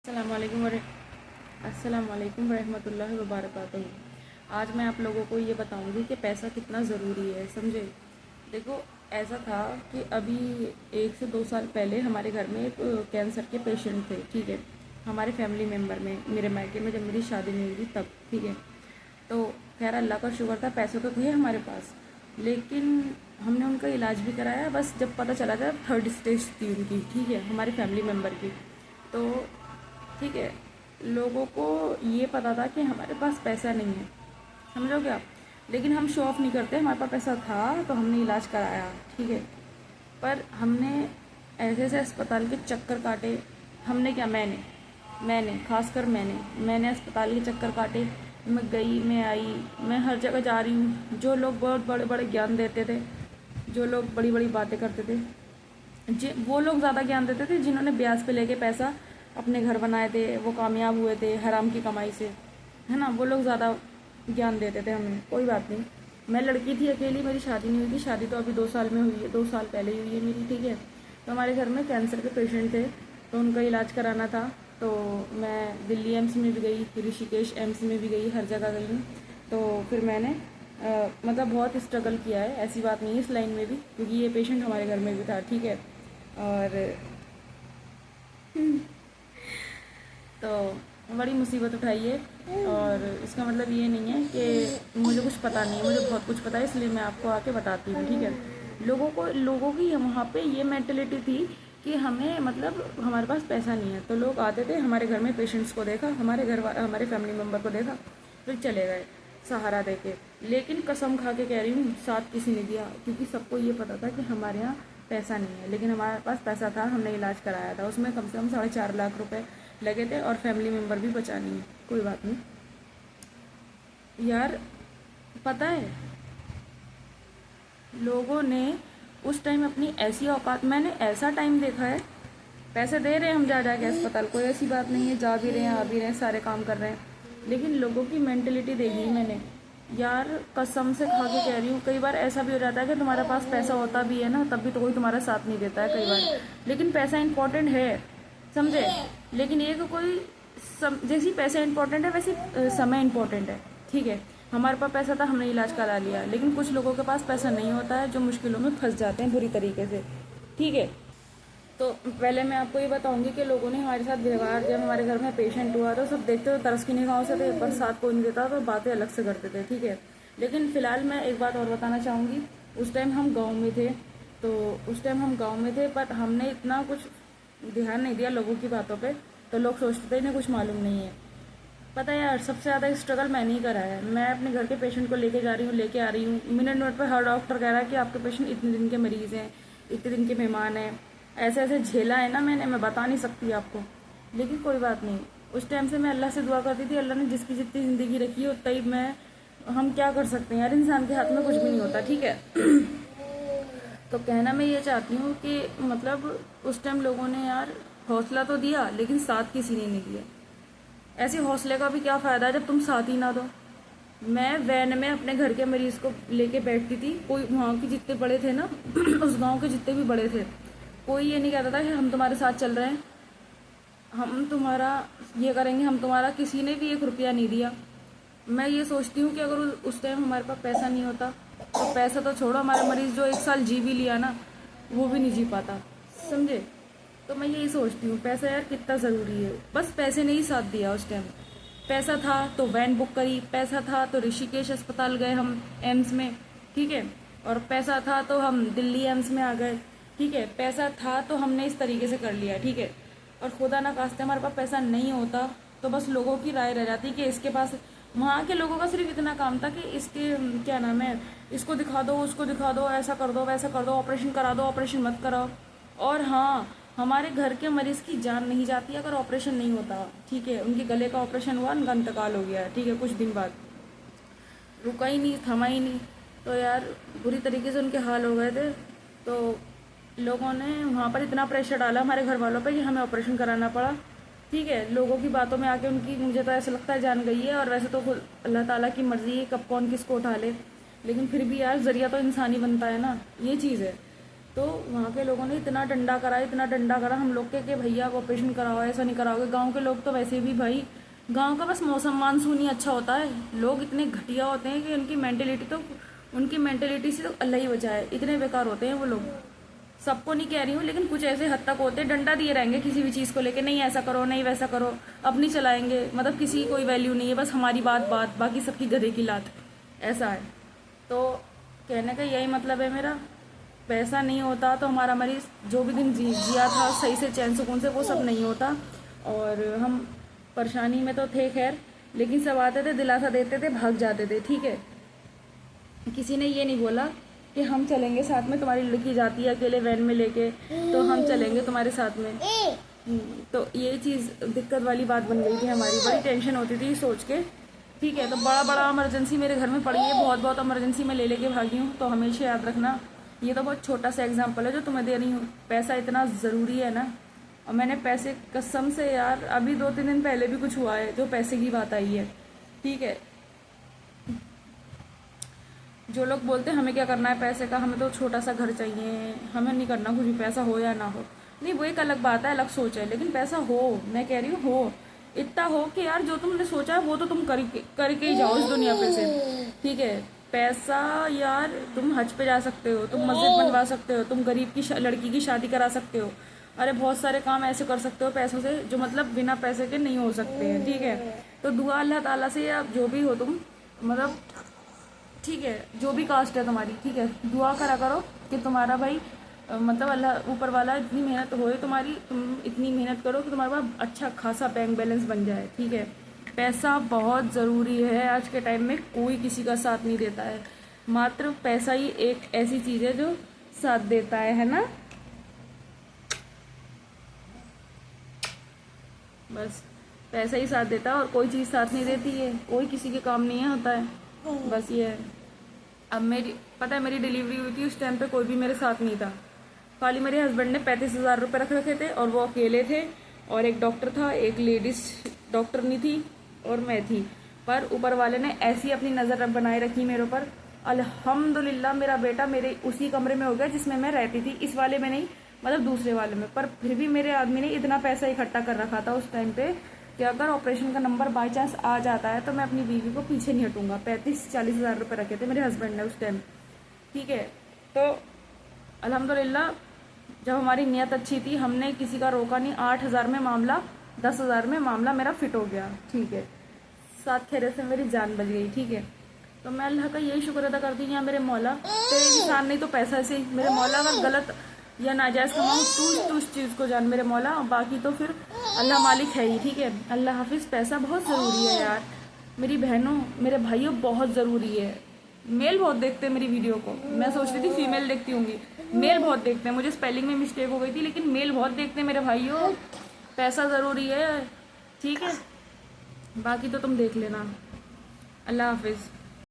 अस्सलाम वालेकुम रहमतुल्लाहि व बरकातहू। आज मैं आप लोगों को ये बताऊंगी कि पैसा कितना ज़रूरी है, समझे। देखो, ऐसा था कि अभी 1 से 2 साल पहले हमारे घर में एक कैंसर के पेशेंट थे, ठीक है। हमारे फैमिली मेम्बर में, मेरे मायके में जब मेरी शादी नहीं हुई तब, ठीक है। तो खैर अल्लाह का शुक्र था, पैसे तो थे हमारे पास, लेकिन हमने उनका इलाज भी कराया। बस जब पता चला था 3rd स्टेज थी उनकी, ठीक है, हमारे फैमिली मेम्बर की। तो ठीक है, लोगों को ये पता था कि हमारे पास पैसा नहीं है, समझोगे आप। लेकिन हम शो ऑफ नहीं करते, हमारे पास पैसा था तो हमने इलाज कराया, ठीक है। पर हमने ऐसे ऐसे अस्पताल के चक्कर काटे। हमने क्या, मैंने खासकर मैंने अस्पताल के चक्कर काटे। मैं गई, मैं आई, मैं हर जगह जा रही हूँ। जो लोग बहुत बड़े बड़े ज्ञान देते थे, जो लोग बड़ी बड़ी बातें करते थे, वो लोग ज़्यादा ज्ञान देते थे जिन्होंने ब्याज पे लेके पैसा अपने घर बनाए थे, वो कामयाब हुए थे हराम की कमाई से, है ना। वो लोग ज़्यादा ज्ञान देते थे हमें। कोई बात नहीं, मैं लड़की थी अकेली, मेरी शादी नहीं हुई थी। शादी तो अभी 2 साल में हुई है, 2 साल पहले ही हुई है मेरी, ठीक है। तो हमारे घर में कैंसर के पेशेंट थे, तो उनका इलाज कराना था। तो मैं दिल्ली एम्स में भी गई, ऋषिकेश एम्स में भी गई, हर जगह गई हूँ। तो फिर मैंने मतलब बहुत स्ट्रगल किया है, ऐसी बात नहीं है इस लाइन में भी, क्योंकि ये पेशेंट हमारे घर में भी था, ठीक है। और तो बड़ी मुसीबत उठाई है। और इसका मतलब ये नहीं है कि मुझे कुछ पता नहीं है, मुझे बहुत कुछ पता है, इसलिए मैं आपको आके बताती हूँ, ठीक है। लोगों की वहाँ पे ये मेंटेलिटी थी कि हमें मतलब हमारे पास पैसा नहीं है, तो लोग आते थे, हमारे घर में पेशेंट्स को देखा, हमारे फैमिली मेम्बर को देखा, फिर चले गए सहारा दे के। लेकिन कसम खा के कह रही हूँ, साथ किसी ने दिया, क्योंकि सबको ये पता था कि हमारे यहाँ पैसा नहीं है। लेकिन हमारे पास पैसा था, हमने इलाज कराया था, उसमें कम से कम 4.5 लाख रुपए लगे थे, और फैमिली मेम्बर भी बचा नहीं है। कोई बात नहीं यार, पता है लोगों ने उस टाइम अपनी ऐसी औकात, मैंने ऐसा टाइम देखा है, पैसे दे रहे हैं हम जा जाके अस्पताल, कोई ऐसी बात नहीं है, जा भी रहे हैं, आ भी रहे हैं, सारे काम कर रहे हैं, लेकिन लोगों की मेंटेलिटी देखी मैंने यार, कसम से खा के कह रही हूँ। कई बार ऐसा भी हो जाता है कि तुम्हारे पास पैसा होता भी है ना, तब भी तो कोई तुम्हारा साथ नहीं देता है कई बार। लेकिन पैसा इंपॉर्टेंट है, समझे। लेकिन एक कोई जैसी पैसा इंपॉर्टेंट है वैसे समय इंपॉर्टेंट है, ठीक है। हमारे पास पैसा था, हमने इलाज करा लिया, लेकिन कुछ लोगों के पास पैसा नहीं होता है, जो मुश्किलों में फंस जाते हैं बुरी तरीके से, ठीक है। तो पहले मैं आपको ये बताऊंगी कि लोगों ने हमारे साथ व्यवहार, जब हमारे घर में पेशेंट हुआ तो सब देखते हुए तरस की निगाहों से थे, पर साथ कोई नहीं देता, तो बातें अलग से करते थे, ठीक है। लेकिन फिलहाल मैं एक बात और बताना चाहूँगी। उस टाइम हम गाँव में थे, पर हमने इतना कुछ ध्यान नहीं दिया लोगों की बातों पे, तो लोग सोचते थे इन्हें कुछ मालूम नहीं है। पता है यार, सबसे ज़्यादा स्ट्रगल मैंने ही करा है। मैं अपने घर के पेशेंट को लेके जा रही हूँ, लेके आ रही हूँ, मिनट मिनट पर हर डॉक्टर कह रहा है कि आपके पेशेंट इतने दिन के मरीज़ हैं, इतने दिन के मेहमान हैं। ऐसे ऐसे झेला है ना मैंने, मैं बता नहीं सकती आपको। लेकिन कोई बात नहीं, उस टाइम से मैं अल्लाह से दुआ करती थी, अल्लाह ने जिसकी जितनी ज़िंदगी रखी है उतना ही मैं, हम क्या कर सकते हैं यार, इंसान के हाथ में कुछ भी नहीं होता, ठीक है। तो कहना मैं ये चाहती हूँ कि मतलब उस टाइम लोगों ने यार हौसला तो दिया, लेकिन साथ किसी ने नहीं दिया। ऐसे हौसले का भी क्या फ़ायदा जब तुम साथ ही ना दो। मैं वैन में अपने घर के मरीज़ को लेके बैठती थी, कोई वहाँ के जितने बड़े थे ना उस गांव के जितने भी बड़े थे, कोई ये नहीं कहता था कि हम तुम्हारे साथ चल रहे हैं, हम तुम्हारा ये करेंगे, हम तुम्हारा, किसी ने भी 1 रुपया नहीं दिया। मैं ये सोचती हूँ कि अगर उस टाइम हमारे पास पैसा नहीं होता, तो पैसा तो छोड़ो, हमारा मरीज़ जो 1 साल जी भी लिया ना, वो भी नहीं जी पाता, समझे। तो मैं यही सोचती हूँ, पैसा यार कितना ज़रूरी है। बस पैसे ने ही साथ दिया उस टाइम। पैसा था तो वैन बुक करी, पैसा था तो ऋषिकेश अस्पताल गए हम, एम्स में, ठीक है। और पैसा था तो हम दिल्ली एम्स में आ गए, ठीक है। पैसा था तो हमने इस तरीके से कर लिया, ठीक है। और खुदा ना खास्ते हमारे पास पैसा नहीं होता, तो बस लोगों की राय रह जाती कि इसके पास, वहाँ के लोगों का सिर्फ इतना काम था कि इसके क्या नाम है, इसको दिखा दो, उसको दिखा दो, ऐसा कर दो, वैसा कर दो, ऑपरेशन करा दो, ऑपरेशन मत कराओ। और हाँ, हमारे घर के मरीज़ की जान नहीं जाती अगर ऑपरेशन नहीं होता, ठीक है। उनके गले का ऑपरेशन हुआ, उनका इंतकाल हो गया, ठीक है, कुछ दिन बाद, रुका ही नहीं, थमा ही नहीं। तो यार बुरी तरीके से उनके हाल हो गए थे। तो लोगों ने वहाँ पर इतना प्रेशर डाला हमारे घर वालों पे कि हमें ऑपरेशन कराना पड़ा, ठीक है। लोगों की बातों में आके उनकी, मुझे तो ऐसा लगता है, जान गई है। और वैसे तो खुद अल्लाह ताला की मर्ज़ी है कब कौन किसको उठा ले, लेकिन फिर भी यार ज़रिया तो इंसान ही बनता है ना, ये चीज़ है। तो वहाँ के लोगों ने इतना डंडा करा, इतना डंडा करा हम लोग के कि भैया ऑपरेशन कराओ, ऐसा नहीं कराओगे। गांव के लोग तो वैसे भी भाई, गांव का बस मौसम मानसून ही अच्छा होता है। लोग इतने घटिया होते हैं कि उनकी मेंटेलिटी से तो अल्लाह ही बचाए, इतने बेकार होते हैं वो लोग। सबको नहीं कह रही हूँ, लेकिन कुछ ऐसे हद तक होते हैं, डंडा दिए रहेंगे किसी भी चीज़ को लेके, नहीं ऐसा करो, नहीं वैसा करो, अपनी चलाएंगे, मतलब किसी की कोई वैल्यू नहीं है, बस हमारी बात बात, बाकी सबकी गधे की लात, ऐसा है। तो कहने का यही मतलब है मेरा, पैसा नहीं होता तो हमारा मरीज जो भी दिन जिया था सही से, चैन सुकून से, वो सब नहीं होता। और हम परेशानी में तो थे खैर, लेकिन सब आते थे, दिलासा देते थे, भाग जाते थे, ठीक है। किसी ने ये नहीं बोला कि हम चलेंगे साथ में, तुम्हारी लड़की जाती है अकेले वैन में लेके तो हम चलेंगे तुम्हारे साथ में। तो ये चीज़ दिक्कत वाली बात बन गई थी हमारी, बड़ी टेंशन होती थी सोच के, ठीक है। तो बड़ा बड़ा इमरजेंसी मेरे घर में पड़ी है, बहुत बहुत इमरजेंसी में ले लेके भागी हूँ। तो हमेशा याद रखना, ये तो बहुत छोटा सा एग्जाम्पल है जो तुम्हें दे रही हूँ। पैसा इतना ज़रूरी है ना, और मैंने पैसे कसम से यार, अभी 2-3 दिन पहले भी कुछ हुआ है जो पैसे की बात आई है, ठीक है। जो लोग बोलते हैं हमें क्या करना है पैसे का, हमें तो छोटा सा घर चाहिए, हमें नहीं करना कुछ भी, पैसा हो या ना हो, नहीं वो एक अलग बात है, अलग सोच है, लेकिन पैसा हो, मैं कह रही हूँ हो, इतना हो कि यार जो तुमने सोचा है वो तो तुम करके ही जाओ इस दुनिया पे से, ठीक है। पैसा यार, तुम हज पे जा सकते हो, तुम मस्जिद बनवा सकते हो, तुम गरीब की लड़की की शादी करा सकते हो, अरे बहुत सारे काम ऐसे कर सकते हो पैसों से जो मतलब बिना पैसे के नहीं हो सकते हैं, ठीक है। तो दुआ अल्लाह ताला से, या जो भी हो तुम, मतलब ठीक है, जो भी कास्ट है तुम्हारी, ठीक है, दुआ करा करो कि तुम्हारा भाई मतलब अल्लाह ऊपर वाला इतनी मेहनत होए तुम्हारी, तुम इतनी मेहनत करो कि तुम्हारे पास अच्छा खासा बैंक बैलेंस बन जाए, ठीक है। पैसा बहुत ज़रूरी है आज के टाइम में, कोई किसी का साथ नहीं देता है, मात्र पैसा ही एक ऐसी चीज़ है जो साथ देता है ना। बस पैसा ही साथ देता है और कोई चीज़ साथ नहीं देती है, कोई किसी के काम नहीं होता है, बस ये है। अब पता है मेरी डिलीवरी हुई थी, उस टाइम पे कोई भी मेरे साथ नहीं था, खाली मेरे हस्बैंड ने 35,000 रुपये रख रखे थे और वो अकेले थे, और एक डॉक्टर था, एक लेडीज डॉक्टर नहीं थी, और मैं थी। पर ऊपर वाले ने ऐसी अपनी नज़र बनाए रखी मेरे ऊपर, अल्हम्दुलिल्लाह मेरा बेटा मेरे उसी कमरे में हो गया जिसमें मैं रहती थी, इस वाले में नहीं, मतलब दूसरे वाले में। पर फिर भी मेरे आदमी ने इतना पैसा इकट्ठा कर रखा था उस टाइम पे कि अगर ऑपरेशन का नंबर बाई चांस आ जाता है तो मैं अपनी बीवी को पीछे नहीं हटूंगा। 35-40 हज़ार रुपये रखे थे मेरे हस्बैंड ने उस टाइम, ठीक है। तो अल्हम्दुलिल्लाह जब हमारी नीयत अच्छी थी, हमने किसी का रोका नहीं, 8,000 में मामला, 10,000 में मामला मेरा फिट हो गया, ठीक है। 7 खेरे से मेरी जान बच गई, ठीक है। तो मैं अल्लाह का यही शुक्र अदा करती हूँ, या मेरे मौला, तेरे इंसान नहीं तो पैसा से ही, मेरे मौला अगर गलत या नाजायज़ कमाऊँ तू उस चीज़ को जान मेरे मौला, बाकी तो फिर अल्लाह मालिक है ही, ठीक है। अल्लाह हाफिज़। पैसा बहुत ज़रूरी है यार, मेरी बहनों मेरे भाइयों, बहुत ज़रूरी है। मेल बहुत देखते हैं मेरी वीडियो को, मैं सोचती थी फीमेल देखती होंगी, मेल बहुत देखते हैं, मुझे स्पेलिंग में मिस्टेक हो गई थी, लेकिन मेल बहुत देखते हैं मेरे भाइयों। पैसा ज़रूरी है, ठीक है, बाकी तो तुम देख लेना। अल्लाह हाफिज़।